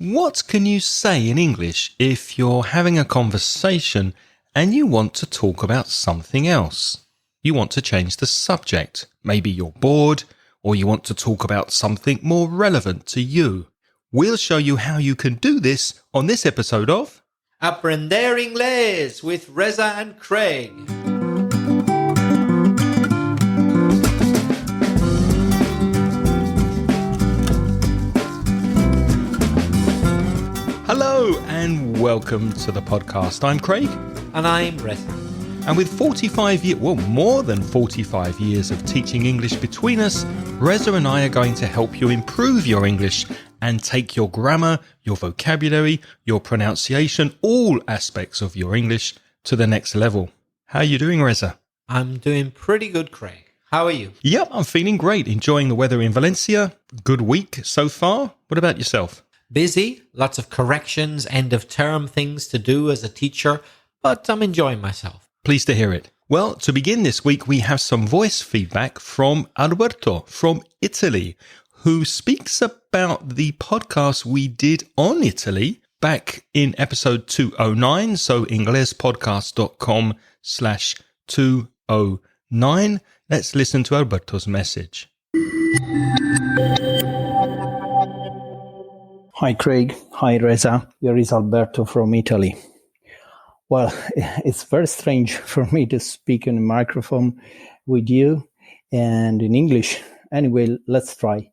What can you say in English if you're having a conversation and you want to talk about something else? You want to change the subject. Maybe you're bored, or you want to talk about something more relevant to you. We'll show you how you can do this on this episode of Aprender Inglés with Reza and Craig. Hello and welcome to the podcast. I'm Craig. And I'm Reza. And with more than 45 years of teaching English between us, Reza and I are going to help you improve your English and take your grammar, your vocabulary, your pronunciation, all aspects of your English to the next level. How are you doing, Reza? I'm doing pretty good, Craig. How are you? Yep, I'm feeling great. Enjoying the weather in Valencia. Good week so far. What about yourself? Busy, lots of corrections, end of term things to do as a teacher, but I'm enjoying myself. Pleased to hear it. Well, to begin this week, we have some voice feedback from Alberto from Italy, who speaks about the podcast we did on Italy back in episode 209, so inglespodcast.com/209. Let's listen to Alberto's message. Hi Craig, hi Reza, here is Alberto from Italy. Well, it's very strange for me to speak in a microphone with you and in English. Anyway, let's try.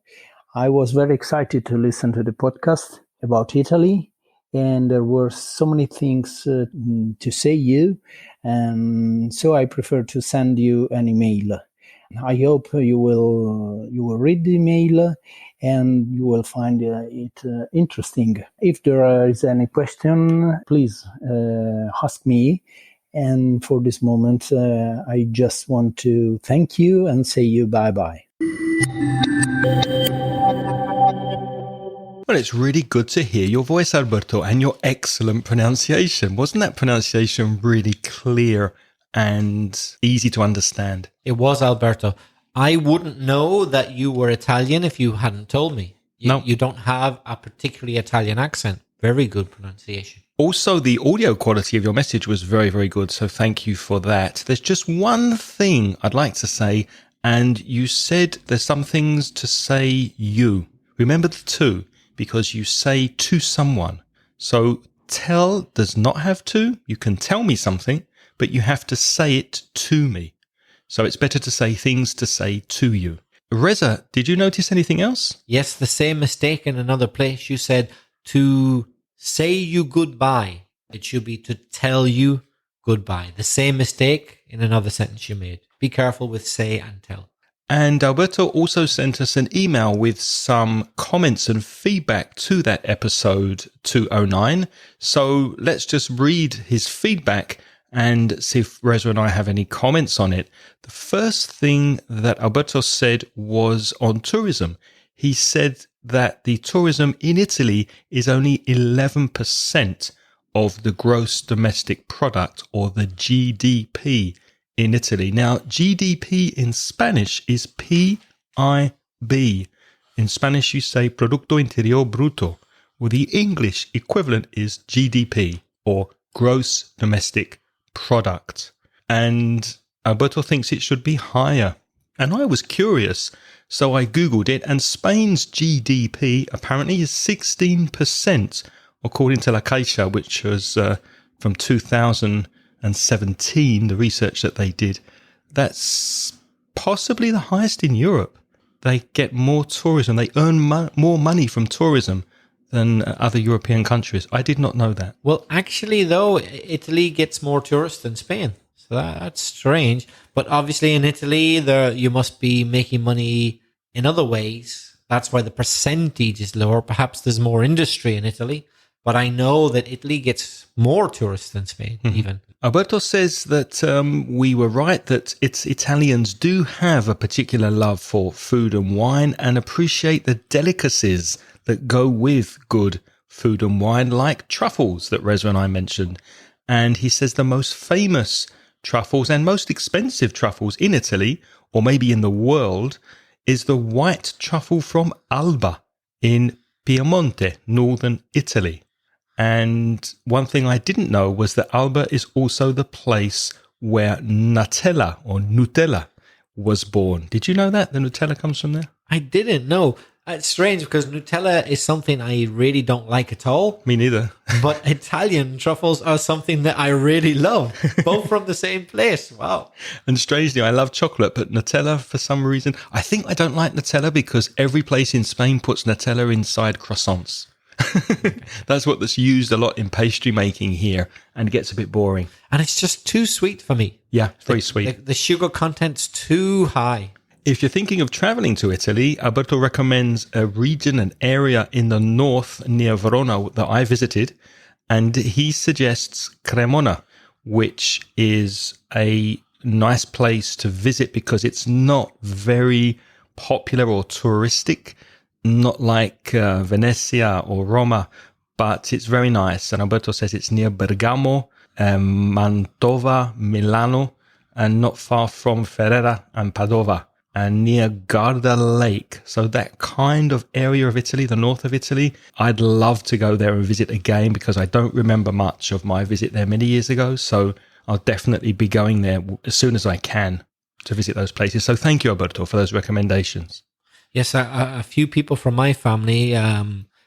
I was very excited to listen to the podcast about Italy, and there were so many things to say you, and so I prefer to send you an email. I hope you will read the email and you will find it interesting. If there is any question, please ask me. And for this moment, I just want to thank you and say you bye-bye. Well, it's really good to hear your voice, Alberto, and your excellent pronunciation. Wasn't that pronunciation really clear and easy to understand? It was, Alberto. I wouldn't know that you were Italian if you hadn't told me. You don't have a particularly Italian accent. Very good pronunciation. Also, the audio quality of your message was very, very good, so thank you for that. There's just one thing I'd like to say, and you said there's some things to say you. Remember the two, because you say to someone. So tell does not have to. You can tell me something, but you have to say it to me. So it's better to say things to say to you. Reza, did you notice anything else? Yes, the same mistake in another place. You said to say you goodbye. It should be to tell you goodbye. The same mistake in another sentence you made. Be careful with say and tell. And Alberto also sent us an email with some comments and feedback to that episode 209. So let's just read his feedback and see if Reza and I have any comments on it. The first thing that Alberto said was on tourism. He said that the tourism in Italy is only 11% of the gross domestic product, or the GDP in Italy. Now, GDP in Spanish is PIB. In Spanish, you say Producto Interior Bruto. Well, the English equivalent is GDP, or gross domestic product. And Alberto thinks it should be higher. And I was curious, so I Googled it, and Spain's GDP apparently is 16%, according to La Caixa, which was from 2017, the research that they did. That's possibly the highest in Europe. They get more tourism. They earn more money from tourism than other European countries. I did not know that. Well, actually, though, Italy gets more tourists than Spain. So that's strange. But obviously in Italy, you must be making money in other ways. That's why the percentage is lower. Perhaps there's more industry in Italy. But I know that Italy gets more tourists than Spain, even. Alberto says that we were right, that Italians do have a particular love for food and wine and appreciate the delicacies that go with good food and wine, like truffles that Reza and I mentioned. And he says the most famous truffles and most expensive truffles in Italy, or maybe in the world, is the white truffle from Alba in Piemonte, northern Italy. And one thing I didn't know was that Alba is also the place where Nutella was born. Did you know that? The Nutella comes from there? I didn't know. It's strange because Nutella is something I really don't like at all. Me neither. But Italian truffles are something that I really love. Both from the same place. Wow. And strangely, I love chocolate, but Nutella, for some reason, I think I don't like Nutella because every place in Spain puts Nutella inside croissants. That's that's used a lot in pastry making here, and it gets a bit boring. And it's just too sweet for me. Yeah, very sweet. The sugar content's too high. If you're thinking of traveling to Italy, Alberto recommends a region, an area in the north near Verona that I visited, and he suggests Cremona, which is a nice place to visit because it's not very popular or touristic, not like Venezia or Roma, but it's very nice. And Alberto says it's near Bergamo, Mantova, Milano, and not far from Ferrara and Padova, and near Garda Lake. So that kind of area of Italy, the north of Italy, I'd love to go there and visit again because I don't remember much of my visit there many years ago. So I'll definitely be going there as soon as I can to visit those places. So thank you, Alberto, for those recommendations. Yes, a few people from my family,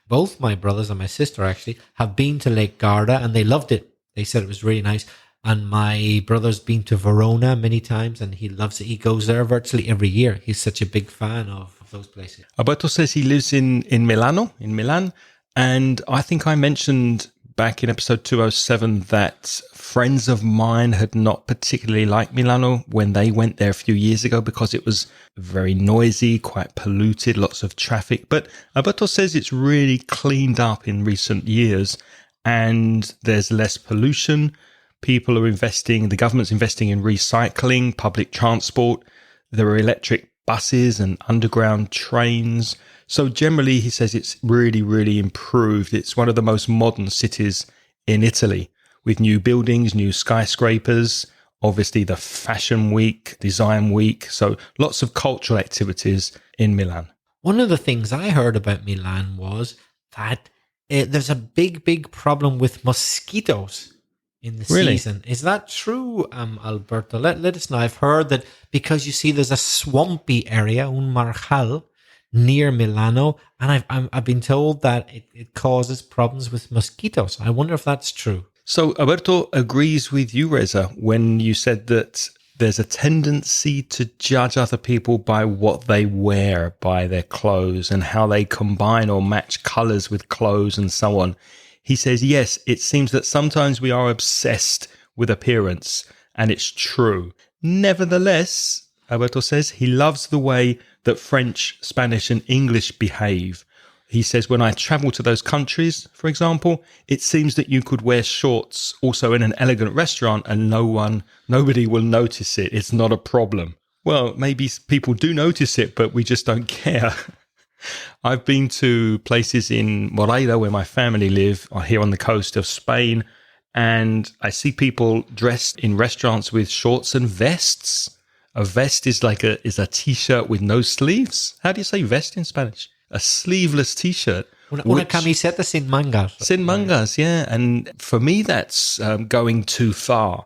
both my brothers and my sister actually, have been to Lake Garda and they loved it. They said it was really nice. And my brother's been to Verona many times and he loves it. He goes there virtually every year. He's such a big fan of those places. Alberto says he lives in Milan. And I think I mentioned back in episode 207 that friends of mine had not particularly liked Milano when they went there a few years ago because it was very noisy, quite polluted, lots of traffic. But Alberto says it's really cleaned up in recent years and there's less pollution. People are investing, the government's investing in recycling, public transport. There are electric buses and underground trains. So generally, he says it's really, really improved. It's one of the most modern cities in Italy with new buildings, new skyscrapers, obviously the Fashion Week, Design Week. So lots of cultural activities in Milan. One of the things I heard about Milan was that there's a big problem with mosquitoes in the season. Is that true, Alberto? Let us know. I've heard that because you see there's a swampy area, un marjal, near Milano, and I've been told that it causes problems with mosquitoes. I wonder if that's true. So Alberto agrees with you, Reza, when you said that there's a tendency to judge other people by what they wear, by their clothes, and how they combine or match colours with clothes and so on. He says, yes, it seems that sometimes we are obsessed with appearance, and it's true. Nevertheless, Alberto says he loves the way that French, Spanish, and English behave. He says, when I travel to those countries, for example, it seems that you could wear shorts also in an elegant restaurant and nobody will notice it. It's not a problem. Well, maybe people do notice it, but we just don't care. I've been to places in Moreira where my family live, or here on the coast of Spain, and I see people dressed in restaurants with shorts and vests. A vest is like a t-shirt with no sleeves. How do you say vest in Spanish? A sleeveless t-shirt. Una camiseta sin mangas. Sin mangas, yeah. And for me, that's going too far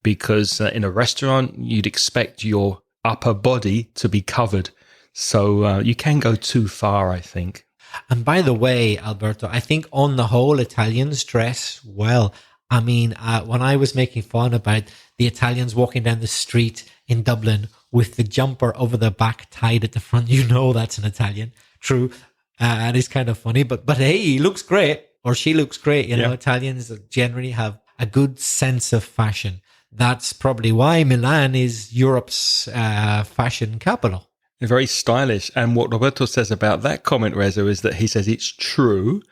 because in a restaurant, you'd expect your upper body to be covered. So you can go too far, I think. And by the way, Alberto, I think on the whole, Italians dress well. I mean, when I was making fun about the Italians walking down the street in Dublin with the jumper over their back tied at the front, you know that's an Italian. True. And it's kind of funny, but hey, he looks great or she looks great. You know, Italians generally have a good sense of fashion. That's probably why Milan is Europe's fashion capital. They're very stylish. And what Roberto says about that comment, Reza, is that he says it's true.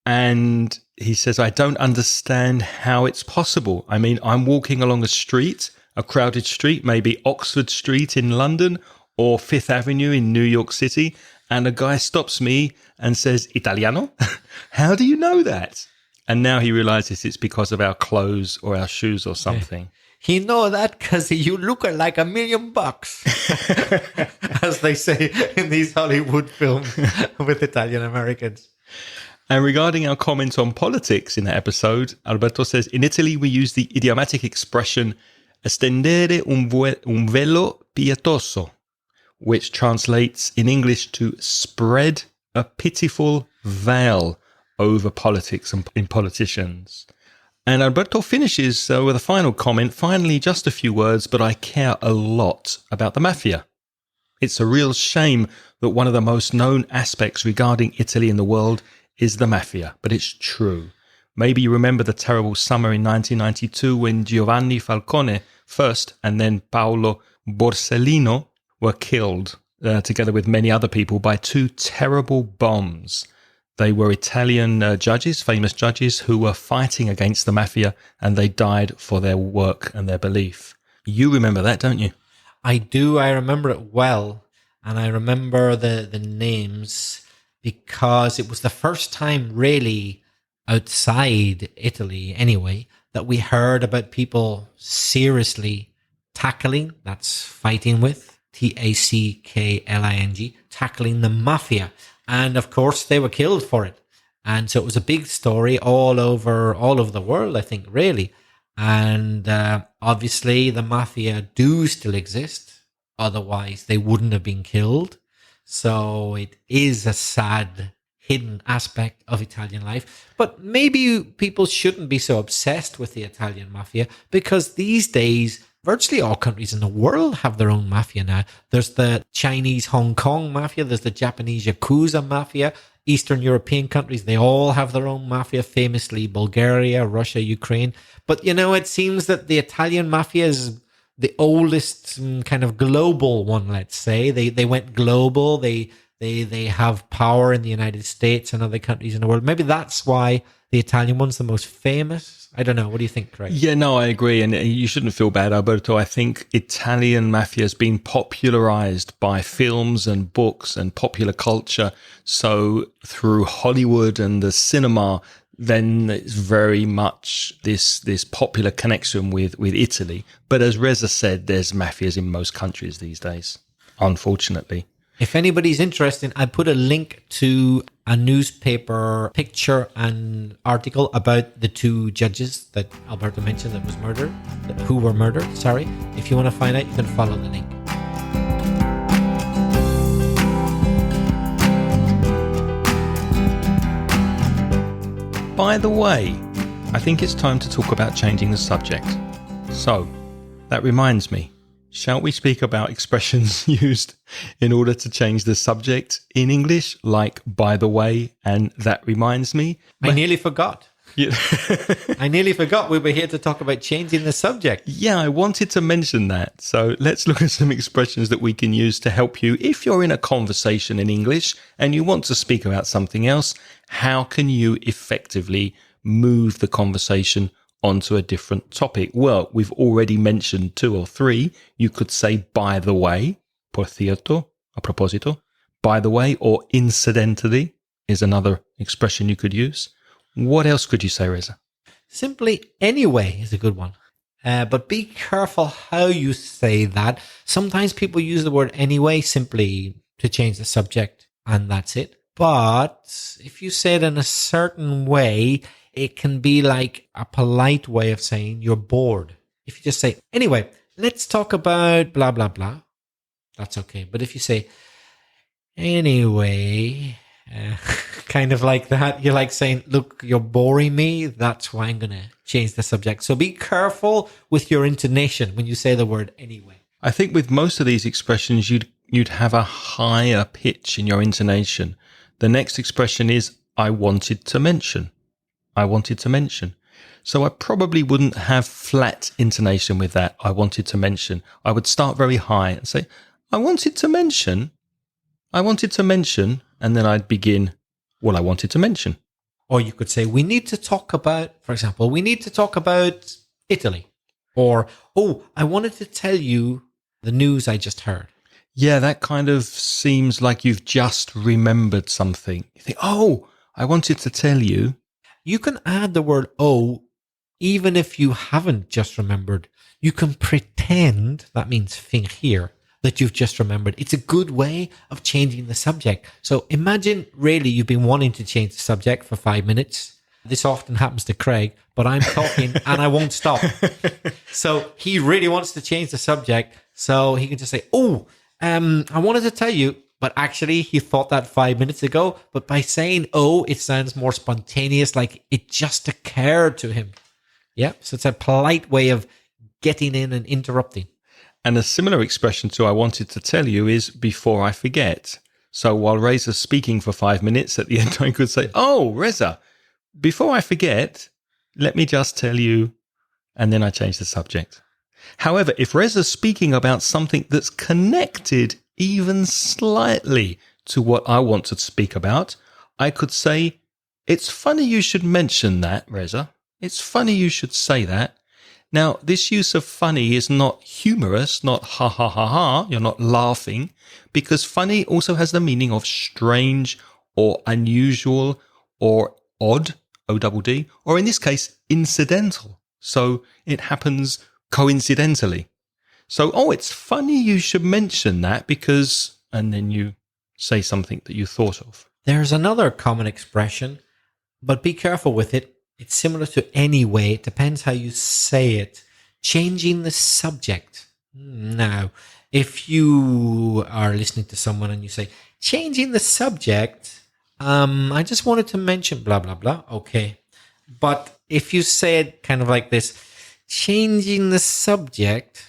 And he says, I don't understand how it's possible. I mean, I'm walking along a crowded street, maybe Oxford Street in London or Fifth Avenue in New York City. And a guy stops me and says, Italiano? How do you know that? And now he realizes it's because of our clothes or our shoes or something. He know that because you look like $1 million, as they say in these Hollywood films with Italian Americans. And regarding our comment on politics in that episode, Alberto says, in Italy, we use the idiomatic expression estendere un velo pietoso, which translates in English to spread a pitiful veil over politics and in politicians. And Alberto finishes with a final comment. Finally, just a few words, but I care a lot about the mafia. It's a real shame that one of the most known aspects regarding Italy in the world is the mafia, but it's true. Maybe you remember the terrible summer in 1992 when Giovanni Falcone first and then Paolo Borsellino were killed, together with many other people, by two terrible bombs. They were Italian judges, famous judges, who were fighting against the mafia, and they died for their work and their belief. You remember that, don't you? I do. I remember it well. And I remember the names because it was the first time really outside Italy anyway that we heard about people seriously tackling, that's fighting with, tackling, tackling the mafia. And of course, they were killed for it. And so it was a big story all over the world, I think, really. And obviously, the mafia do still exist. Otherwise, they wouldn't have been killed. So it is a sad, hidden aspect of Italian life. But maybe people shouldn't be so obsessed with the Italian mafia, because these days, virtually all countries in the world have their own mafia now. There's the Chinese Hong Kong mafia. There's the Japanese Yakuza mafia. Eastern European countries, they all have their own mafia, famously Bulgaria, Russia, Ukraine. But, it seems that the Italian mafia is the oldest kind of global one, let's say. They went global. They have power in the United States and other countries in the world. Maybe that's why the Italian one's the most famous. I don't know. What do you think, Craig? Yeah, no, I agree. And you shouldn't feel bad, Alberto. I think Italian mafia has been popularized by films and books and popular culture. So through Hollywood and the cinema, then it's very much this popular connection with Italy. But as Reza said, there's mafias in most countries these days, unfortunately. If anybody's interested, I put a link to a newspaper picture and article about the two judges that Alberto mentioned who were murdered. If you want to find out, you can follow the link. By the way, I think it's time to talk about changing the subject. So, that reminds me. Shall we speak about expressions used in order to change the subject in English, like by the way, and that reminds me? I nearly forgot. Yeah. I nearly forgot we were here to talk about changing the subject. Yeah, I wanted to mention that. So let's look at some expressions that we can use to help you. If you're in a conversation in English and you want to speak about something else, how can you effectively move the conversation onto a different topic? Well, we've already mentioned 2 or 3. You could say, by the way, por cierto, a propósito. By the way, or incidentally is another expression you could use. What else could you say, Reza? Simply anyway is a good one. But be careful how you say that. Sometimes people use the word anyway simply to change the subject, and that's it. But if you say it in a certain way, it can be like a polite way of saying you're bored. If you just say, anyway, let's talk about blah, blah, blah, that's okay. But if you say, anyway, kind of like that, you're like saying, look, you're boring me. That's why I'm going to change the subject. So be careful with your intonation when you say the word anyway. I think with most of these expressions, you'd have a higher pitch in your intonation. The next expression is, I wanted to mention. I wanted to mention. So I probably wouldn't have flat intonation with that. I wanted to mention. I would start very high and say, I wanted to mention, and then I'd begin, well, I wanted to mention. Or you could say, we need to talk about, for example, we need to talk about Italy. Or, oh, I wanted to tell you the news I just heard. Yeah, that kind of seems like you've just remembered something. You think, oh, I wanted to tell you. You can add the word oh, even if you haven't just remembered. You can pretend, that means fingir, that you've just remembered. It's a good way of changing the subject. So imagine really you've been wanting to change the subject for 5 minutes. This often happens to Craig, but I'm talking and I won't stop. So he really wants to change the subject. So he can just say, I wanted to tell you, but actually he thought that 5 minutes ago. But by saying, it sounds more spontaneous, like it just occurred to him. Yeah. So it's a polite way of getting in and interrupting. And a similar expression to I wanted to tell you is before I forget. So while Reza's speaking for 5 minutes, at the end I could say, Reza, before I forget, let me just tell you, and then I change the subject. However, if Reza's speaking about something that's connected even slightly to what I want to speak about, I could say, it's funny you should mention that, Reza. It's funny you should say that. Now, this use of funny is not humorous, not ha ha ha ha, you're not laughing, because funny also has the meaning of strange or unusual or odd, O-double-D, or in this case, incidental. So it happens coincidentally. So, it's funny you should mention that because, and then you say something that you thought of. There's another common expression, but be careful with it. It's similar to anyway. It depends how you say it. Changing the subject. Now, if you are listening to someone and you say, changing the subject, I just wanted to mention blah, blah, blah. Okay. But if you say it kind of like this, changing the subject,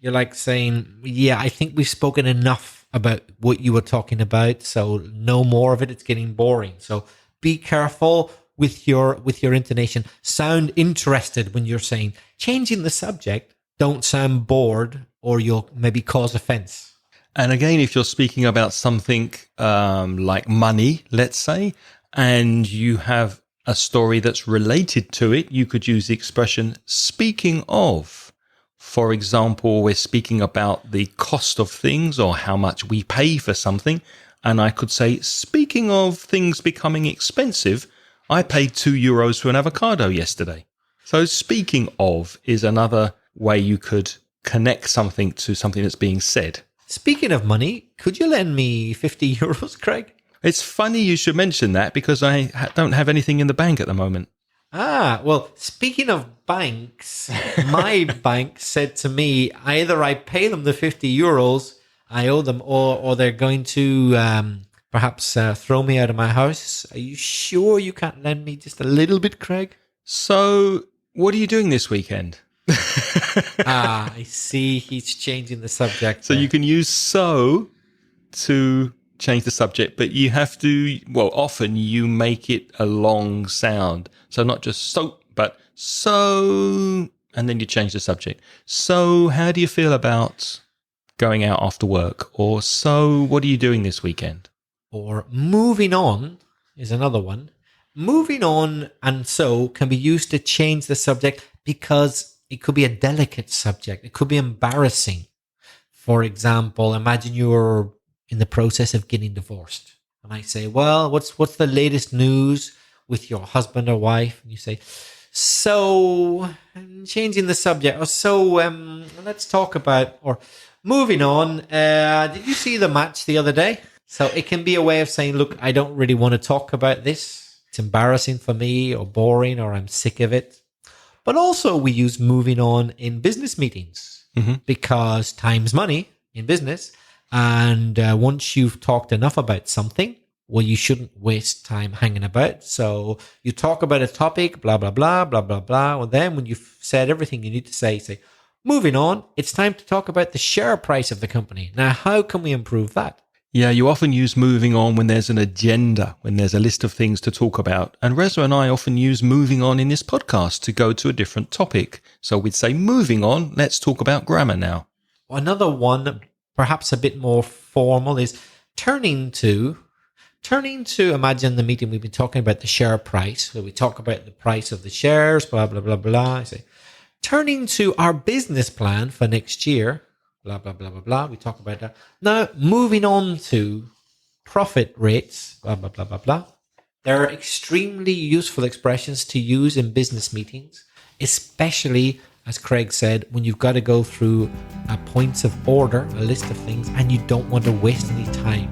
you're like saying, yeah, I think we've spoken enough about what you were talking about. So no more of it. It's getting boring. So be careful with your intonation. Sound interested when you're saying changing the subject. Don't sound bored or you'll maybe cause offense. And again, if you're speaking about something like money, let's say, and you have a story that's related to it, you could use the expression speaking of. For example, we're speaking about the cost of things or how much we pay for something. And I could say, speaking of things becoming expensive, I paid €2 for an avocado yesterday. So speaking of is another way you could connect something to something that's being said. Speaking of money, could you lend me €50, Craig? It's funny you should mention that because I don't have anything in the bank at the moment. Well, speaking of banks, my bank said to me, either I pay them the €50 I owe them or they're going to perhaps throw me out of my house. Are you sure you can't lend me just a little bit, Craig? So, what are you doing this weekend? I see. He's changing the subject. So you can use so to change the subject, but you have to, often you make it a long sound. So not just so, but so, and then you change the subject. So how do you feel about going out after work? Or so what are you doing this weekend? Or moving on is another one. Moving on and so can be used to change the subject because it could be a delicate subject. It could be embarrassing. For example, imagine you're in the process of getting divorced. And I say, well, what's the latest news with your husband or wife? And you say, so changing the subject. Or so let's talk about, or moving on. Did you see the match the other day? So it can be a way of saying, look, I don't really want to talk about this. It's embarrassing for me or boring or I'm sick of it. But also we use moving on in business meetings because time's money in business. And once you've talked enough about something, well, you shouldn't waste time hanging about. So you talk about a topic, blah, blah, blah, blah, blah, blah. And then when you've said everything you need to say, moving on, it's time to talk about the share price of the company. Now, how can we improve that? Yeah, you often use moving on when there's an agenda, when there's a list of things to talk about. And Reza and I often use moving on in this podcast to go to a different topic. So we'd say, moving on, let's talk about grammar now. Another one, perhaps a bit more formal, is turning to, imagine the meeting we've been talking about the share price. So we talk about the price of the shares, blah, blah, blah, blah. I say, turning to our business plan for next year, blah, blah, blah, blah, blah. We talk about that. Now, moving on to profit rates, blah, blah, blah, blah, blah. There are extremely useful expressions to use in business meetings, especially as Craig said, when you've got to go through points of order, a list of things, and you don't want to waste any time.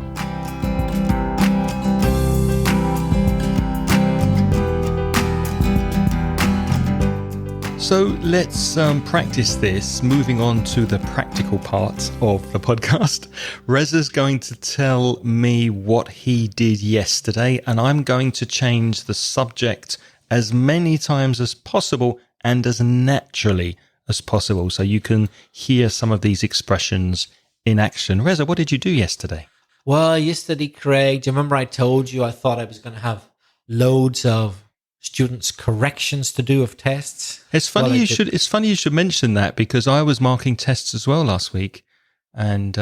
So let's practice this. Moving on to the practical part of the podcast. Reza's going to tell me what he did yesterday, and I'm going to change the subject as many times as possible and as naturally as possible, so you can hear some of these expressions in action. Reza, what did you do yesterday? Well, yesterday, Craig, do you remember I told you I thought I was going to have loads of students' corrections to do of tests? It's funny It's funny you should mention that, because I was marking tests as well last week, and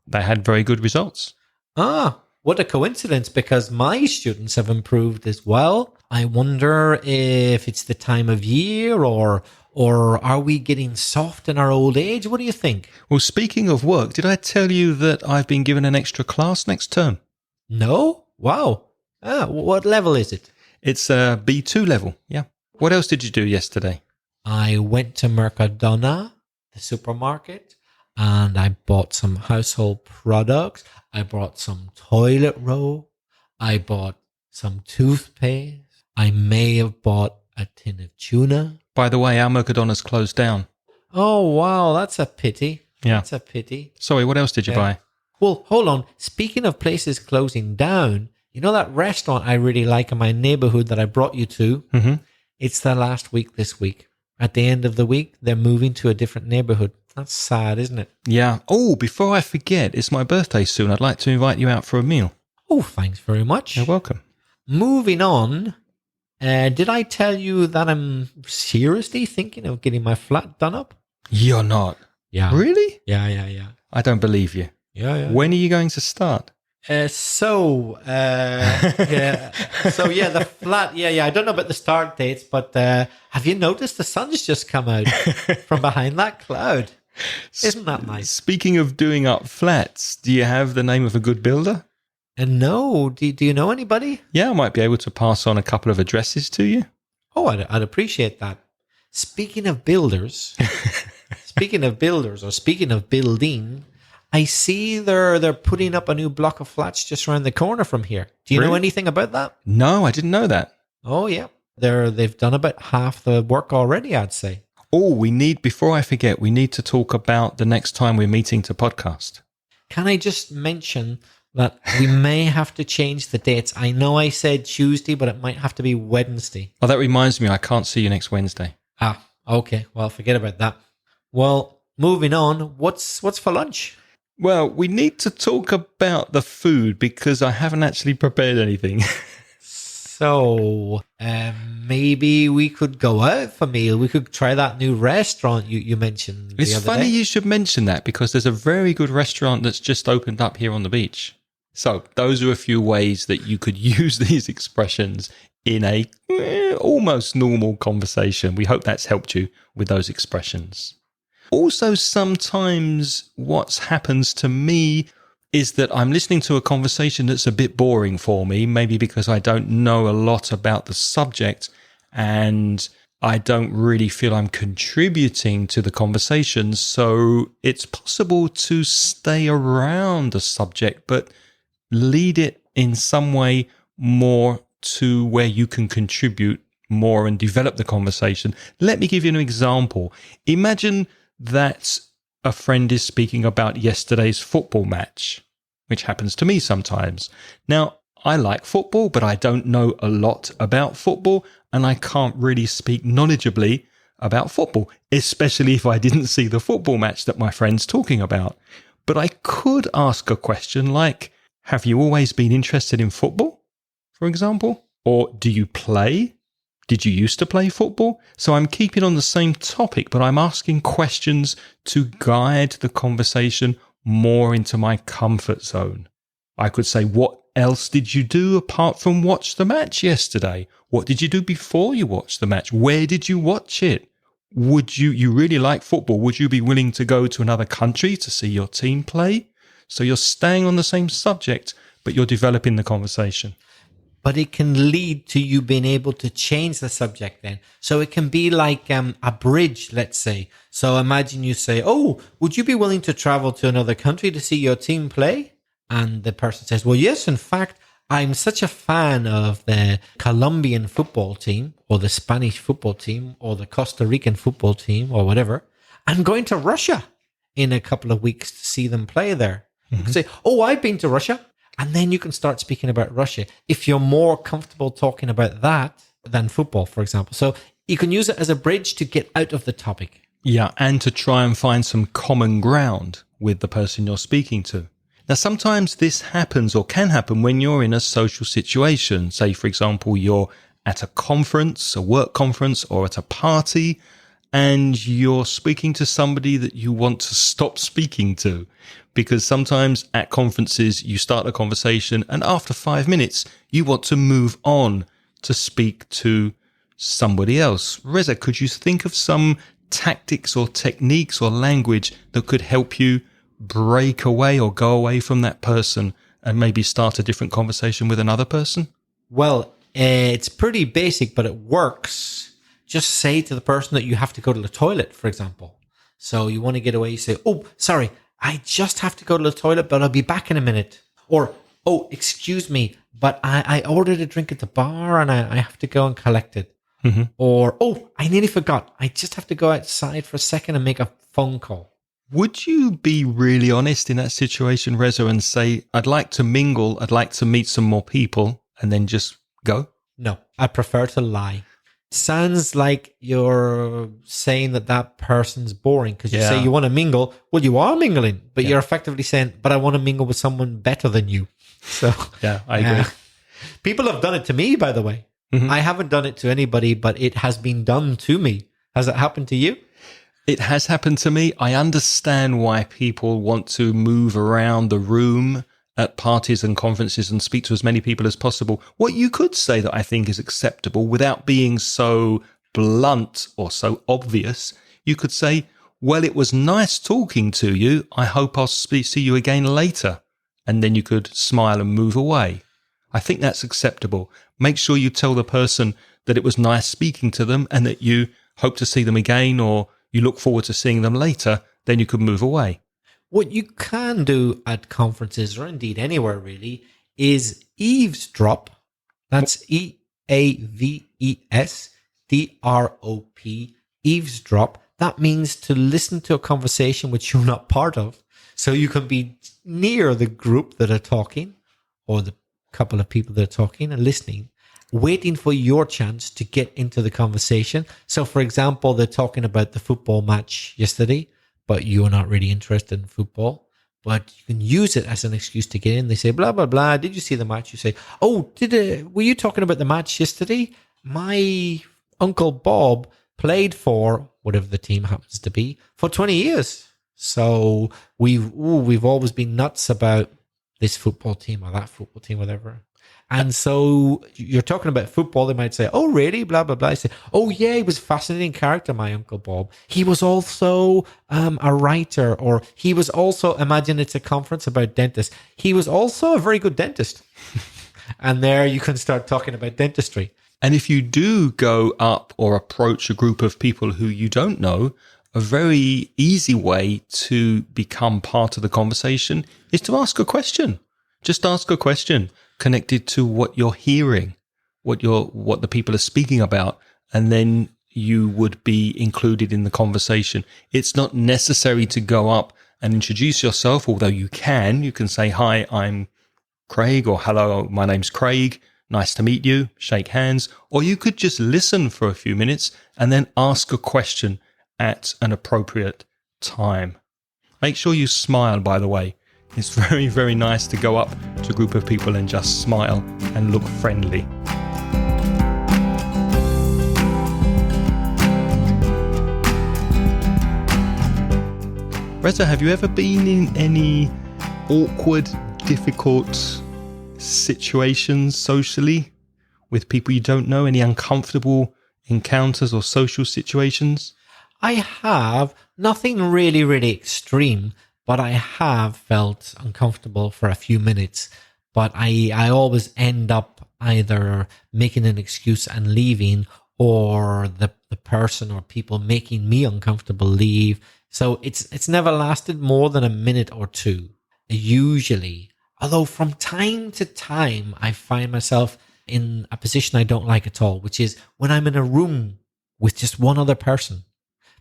they had very good results. Ah, what a coincidence, because my students have improved as well. I wonder if it's the time of year, or are we getting soft in our old age? What do you think? Well, speaking of work, did I tell you that I've been given an extra class next term? No? Wow. What level is it? It's a B2 level, yeah. What else did you do yesterday? I went to Mercadona, the supermarket, and I bought some household products. I bought some toilet roll. I bought some toothpaste. I may have bought a tin of tuna. By the way, our Mercadona's closed down. Oh, wow, that's a pity. Yeah. That's a pity. Sorry, what else did you buy? Well, hold on. Speaking of places closing down, you know that restaurant I really like in my neighborhood that I brought you to? Mm-hmm. It's the last week this week. At the end of the week, they're moving to a different neighborhood. That's sad, isn't it? Yeah. Oh, before I forget, it's my birthday soon. I'd like to invite you out for a meal. Oh, thanks very much. You're welcome. Moving on, did I tell you that I'm seriously thinking of getting my flat done up? You're not. Yeah. Really? Yeah. I don't believe you. Yeah. When are you going to start? The flat. Yeah. I don't know about the start dates, but have you noticed the sun's just come out from behind that cloud? Isn't that nice? Speaking of doing up flats, do you have the name of a good builder? And no, do you know anybody? Yeah, I might be able to pass on a couple of addresses to you. Oh, I'd appreciate that. Speaking of builders, or speaking of building, I see they're putting up a new block of flats just around the corner from here. Do you know anything about that? No, I didn't know that. Oh, yeah. They've done about half the work already, I'd say. Oh, before I forget, we need to talk about the next time we're meeting to podcast. Can I just mention that we may have to change the dates? I know I said Tuesday, but it might have to be Wednesday. Oh, that reminds me, I can't see you next Wednesday. Ah, okay. Well, forget about that. Well, moving on, what's for lunch? Well, we need to talk about the food because I haven't actually prepared anything. So, maybe we could go out for a meal. We could try that new restaurant you mentioned the other day. It's funny you should mention that because there's a very good restaurant that's just opened up here on the beach. So those are a few ways that you could use these expressions in a almost normal conversation. We hope that's helped you with those expressions. Also, sometimes what happens to me is that I'm listening to a conversation that's a bit boring for me, maybe because I don't know a lot about the subject and I don't really feel I'm contributing to the conversation. So it's possible to stay around the subject, but lead it in some way more to where you can contribute more and develop the conversation. Let me give you an example. Imagine that a friend is speaking about yesterday's football match, which happens to me sometimes. Now, I like football, but I don't know a lot about football, and I can't really speak knowledgeably about football, especially if I didn't see the football match that my friend's talking about. But I could ask a question like, have you always been interested in football, for example? Or do you play? Did you used to play football? So I'm keeping on the same topic, but I'm asking questions to guide the conversation more into my comfort zone. I could say, what else did you do apart from watch the match yesterday? What did you do before you watched the match? Where did you watch it? Would you really like football? Would you be willing to go to another country to see your team play? So you're staying on the same subject, but you're developing the conversation. but it can lead to you being able to change the subject then. So it can be like a bridge, let's say. So imagine you say, oh, would you be willing to travel to another country to see your team play? And the person says, well, yes, in fact, I'm such a fan of the Colombian football team or the Spanish football team or the Costa Rican football team or whatever. I'm going to Russia in a couple of weeks to see them play there. You can say, oh, I've been to Russia. And then you can start speaking about Russia if you're more comfortable talking about that than football, for example. So you can use it as a bridge to get out of the topic. Yeah, and to try and find some common ground with the person you're speaking to. Now, sometimes this happens or can happen when you're in a social situation. Say, for example, you're at a conference, a work conference, or at a party, and you're speaking to somebody that you want to stop speaking to. Because sometimes at conferences, you start a conversation and after 5 minutes, you want to move on to speak to somebody else. Reza, could you think of some tactics or techniques or language that could help you break away or go away from that person and maybe start a different conversation with another person? Well, it's pretty basic, but it works. Just say to the person that you have to go to the toilet, for example. So you want to get away, you say, oh, sorry, I just have to go to the toilet, but I'll be back in a minute. Or, oh, excuse me, but I ordered a drink at the bar and I have to go and collect it. Mm-hmm. Or, oh, I nearly forgot. I just have to go outside for a second and make a phone call. Would you be really honest in that situation, Reza, and say, I'd like to mingle, I'd like to meet some more people, and then just go? No, I prefer to lie. Sounds like you're saying that person's boring because you say you want to mingle. Well, you are mingling, but you're effectively saying, but I want to mingle with someone better than you. So yeah, I agree. People have done it to me, by the way. Mm-hmm. I haven't done it to anybody, but it has been done to me. Has it happened to you? It has happened to me. I understand why people want to move around the room at parties and conferences and speak to as many people as possible. What you could say that I think is acceptable without being so blunt or so obvious, you could say, well, it was nice talking to you. I hope I'll see you again later. And then you could smile and move away. I think that's acceptable. Make sure you tell the person that it was nice speaking to them and that you hope to see them again or you look forward to seeing them later. Then you could move away. What you can do at conferences, or indeed anywhere really, is eavesdrop. That's EAVESDROP, eavesdrop. That means to listen to a conversation which you're not part of. So you can be near the group that are talking, or the couple of people that are talking and listening, waiting for your chance to get into the conversation. So, for example, they're talking about the football match yesterday, but you're not really interested in football, but you can use it as an excuse to get in. They say, blah, blah, blah. Did you see the match? You say, oh, were you talking about the match yesterday? My Uncle Bob played for whatever the team happens to be for 20 years. So we've always been nuts about this football team or that football team, whatever. And so you're talking about football. They might say, oh, really? Blah, blah, blah. I say, oh, yeah, he was a fascinating character, my Uncle Bob. He was also a writer, or he was also, imagine it's a conference about dentists. He was also a very good dentist. And there you can start talking about dentistry. And if you do go up or approach a group of people who you don't know, a very easy way to become part of the conversation is to ask a question. Just ask a question connected to what you're hearing, what the people are speaking about, and then you would be included in the conversation. It's not necessary to go up and introduce yourself, although you can say, hi, I'm Craig, or hello, my name's Craig. Nice to meet you. Shake hands. Or you could just listen for a few minutes and then ask a question at an appropriate time. Make sure you smile, by the way. It's very, very nice to go up to a group of people and just smile and look friendly. Reza, have you ever been in any awkward, difficult situations socially with people you don't know? Any uncomfortable encounters or social situations? I have. Nothing really, really extreme, but I have felt uncomfortable for a few minutes. but I always end up either making an excuse and leaving, or the person or people making me uncomfortable leave. So it's never lasted more than a minute or two, usually. Although from time to time, I find myself in a position I don't like at all, which is when I'm in a room with just one other person,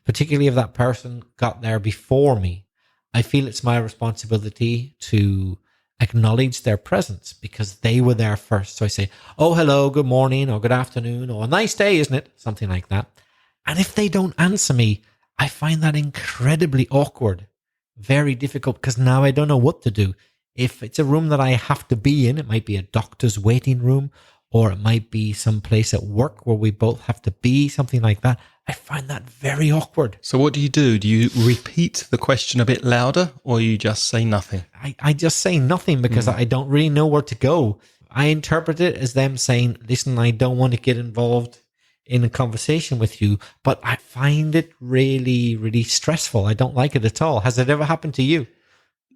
particularly if that person got there before me. I feel it's my responsibility to acknowledge their presence because they were there first. So I say, oh, hello, good morning, or good afternoon, or a nice day, isn't it? Something like that. And if they don't answer me, I find that incredibly awkward, very difficult, because now I don't know what to do. If it's a room that I have to be in, it might be a doctor's waiting room, or it might be some place at work where we both have to be, something like that. I find that very awkward. So what do you do? Do you repeat the question a bit louder, or you just say nothing? I just say nothing because I don't really know where to go. I interpret it as them saying, listen, I don't want to get involved in a conversation with you, but I find it really, really stressful. I don't like it at all. Has it ever happened to you?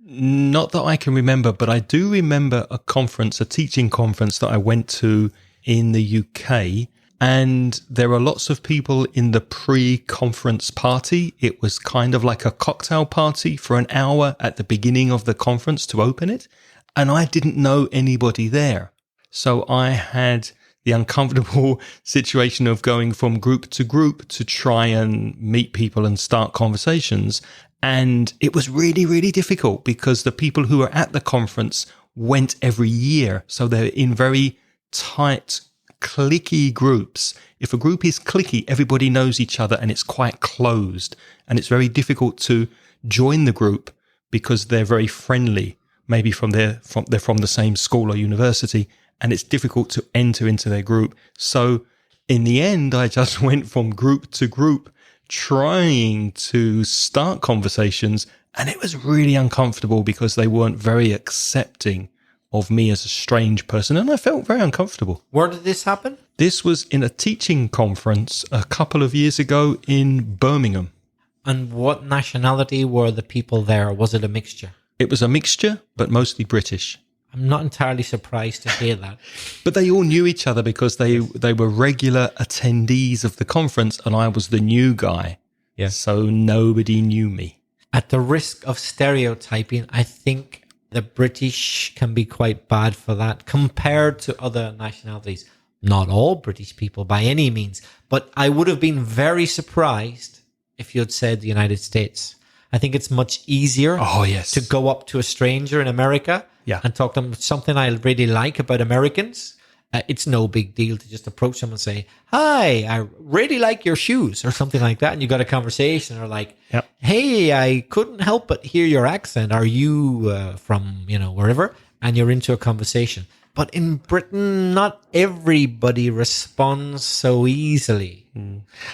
Not that I can remember, but I do remember a teaching conference that I went to in the UK. And there are lots of people in the pre-conference party. It was kind of like a cocktail party for an hour at the beginning of the conference to open it. And I didn't know anybody there. So I had the uncomfortable situation of going from group to try and meet people and start conversations. And it was really, really difficult because the people who were at the conference went every year. So they're in very tight, cliquey groups. If a group is cliquey, everybody knows each other and it's quite closed. And it's very difficult to join the group because they're very friendly. Maybe they're from the same school or university, and it's difficult to enter into their group. So in the end, I just went from group to group trying to start conversations, and it was really uncomfortable because they weren't very accepting of me as a strange person, and I felt very uncomfortable. Where did this happen? This was in a teaching conference a couple of years ago in Birmingham. And what nationality were the people there? Was it a mixture? It was a mixture, but mostly British. I'm not entirely surprised to hear that. But they all knew each other because they were regular attendees of the conference, and I was the new guy. Yeah. So nobody knew me. At the risk of stereotyping, I think the British can be quite bad for that compared to other nationalities. Not all British people by any means, but I would have been very surprised if you had said the United States. I think it's much easier to go up to a stranger in America and talk to them. Something I really like about Americans. It's no big deal to just approach them and say, hi, I really like your shoes or something like that. And you got a conversation or like, hey, I couldn't help but hear your accent. Are you from, wherever? And you're into a conversation. But in Britain, not everybody responds so easily.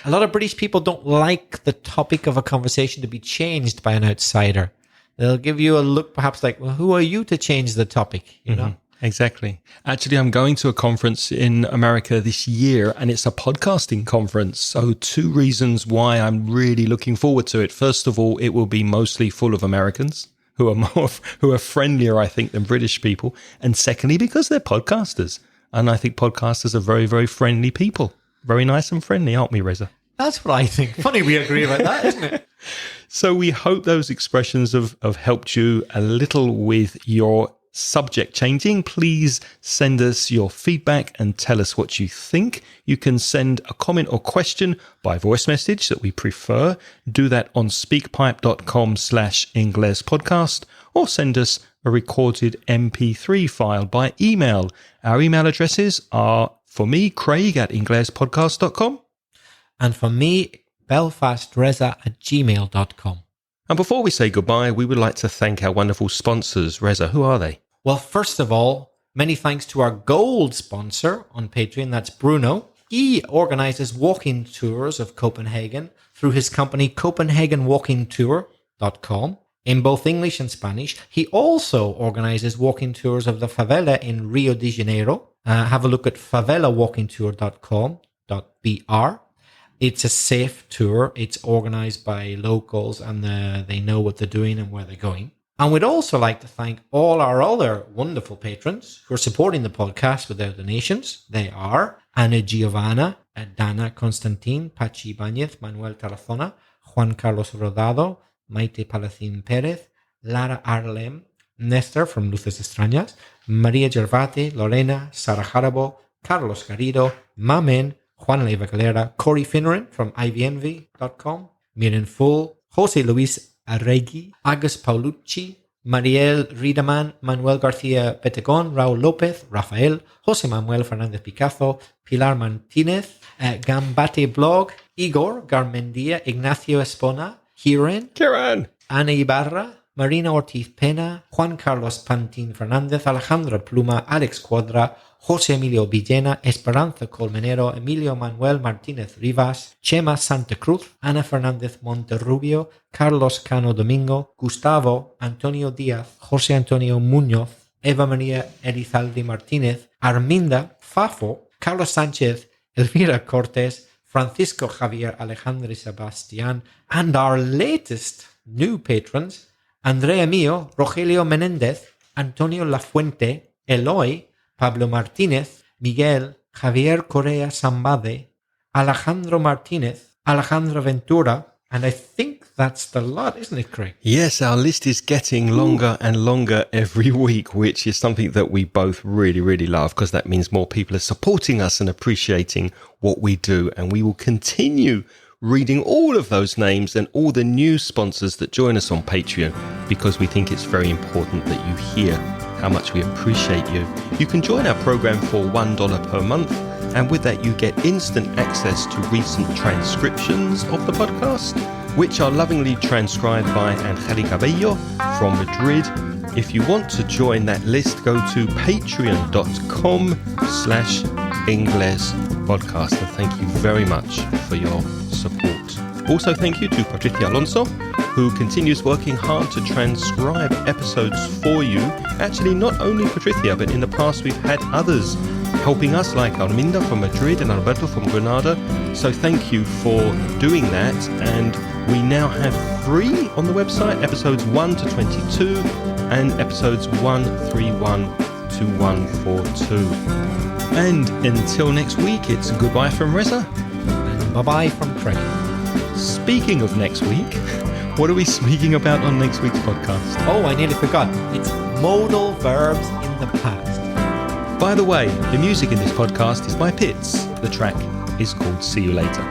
A lot of British people don't like the topic of a conversation to be changed by an outsider. They'll give you a look perhaps like, well, who are you to change the topic? You know? Exactly. Actually, I'm going to a conference in America this year, and it's a podcasting conference. So 2 reasons why I'm really looking forward to it. First of all, it will be mostly full of Americans who are friendlier, I think, than British people. And secondly, because they're podcasters. And I think podcasters are very, very friendly people. Very nice and friendly, aren't we, Reza? That's what I think. Funny we agree about that, isn't it? So we hope those expressions have helped you a little with your subject changing. Please send us your feedback and tell us what you think. You can send a comment or question by voice message that we prefer. Do that on speakpipe.com/inglespodcast, or send us a recorded MP3 file by email. Our email addresses are, for me, Craig@inglespodcast.com. And for me, belfastreza@gmail.com. And before we say goodbye, we would like to thank our wonderful sponsors. Reza, who are they? Well, first of all, many thanks to our gold sponsor on Patreon. That's Bruno. He organizes walking tours of Copenhagen through his company, CopenhagenWalkingTour.com, in both English and Spanish. He also organizes walking tours of the favela in Rio de Janeiro. Have a look at favelawalkingtour.com.br. It's a safe tour. It's organized by locals, and they know what they're doing and where they're going. And we'd also like to thank all our other wonderful patrons who are supporting the podcast with their donations. They are Ana Giovanna, Dana Constantin, Pachi Ibañez, Manuel Tarazona, Juan Carlos Rodado, Maite Palacín Pérez, Lara Arlem, Nestor from Luces Extrañas, María Gervate, Lorena, Sara Jarabo, Carlos Garrido, Mamen, Juan Leiva Galera, Corey Finneran from ivenv.com, Miren Full, Jose Luis Arregui, Agus Paulucci, Mariel Riedemann, Manuel García Petegón, Raúl López, Rafael, José Manuel Fernández Picazo, Pilar Martínez, Gambate Blog, Igor Garmendia, Ignacio Espona, Kieran, Ana Ibarra, Marina Ortiz Pena, Juan Carlos Pantín Fernández, Alejandra Pluma, Alex Cuadra, José Emilio Villena, Esperanza Colmenero, Emilio Manuel Martínez Rivas, Chema Santa Cruz, Ana Fernández Monterrubio, Carlos Cano Domingo, Gustavo Antonio Díaz, José Antonio Muñoz, Eva María Elizalde Martínez, Arminda Fafo, Carlos Sánchez, Elvira Cortés, Francisco Javier Alejandro Sebastián, and our latest new patrons, Andrea Mio, Rogelio Menéndez, Antonio Lafuente, Eloy, Pablo Martínez, Miguel, Javier Correa Zambade, Alejandro Martínez, Alejandro Ventura, and I think that's the lot, isn't it, Craig? Yes, our list is getting longer and longer every week, which is something that we both really, really love, because that means more people are supporting us and appreciating what we do. And we will continue reading all of those names and all the new sponsors that join us on Patreon, because we think it's very important that you hear how much we appreciate you. You can join our program for $1 per month, and with that you get instant access to recent transcriptions of the podcast, which are lovingly transcribed by Angelica Bello from Madrid. If you want to join that list, go to patreon.com/inglespodcast, and thank you very much for your support. Also, thank you to Patricia Alonso, who continues working hard to transcribe episodes for you. Actually, not only Patricia, but in the past we've had others helping us, like Arminda from Madrid and Alberto from Granada. So thank you for doing that. And we now have 3 on the website, episodes 1 to 22 and episodes 131 to 142. And until next week, it's goodbye from Reza. And bye-bye from Craig. Speaking of next week, what are we speaking about on next week's podcast? Oh, I nearly forgot. It's modal verbs in the past. By the way, the music in this podcast is by Pitts. The track is called See You Later.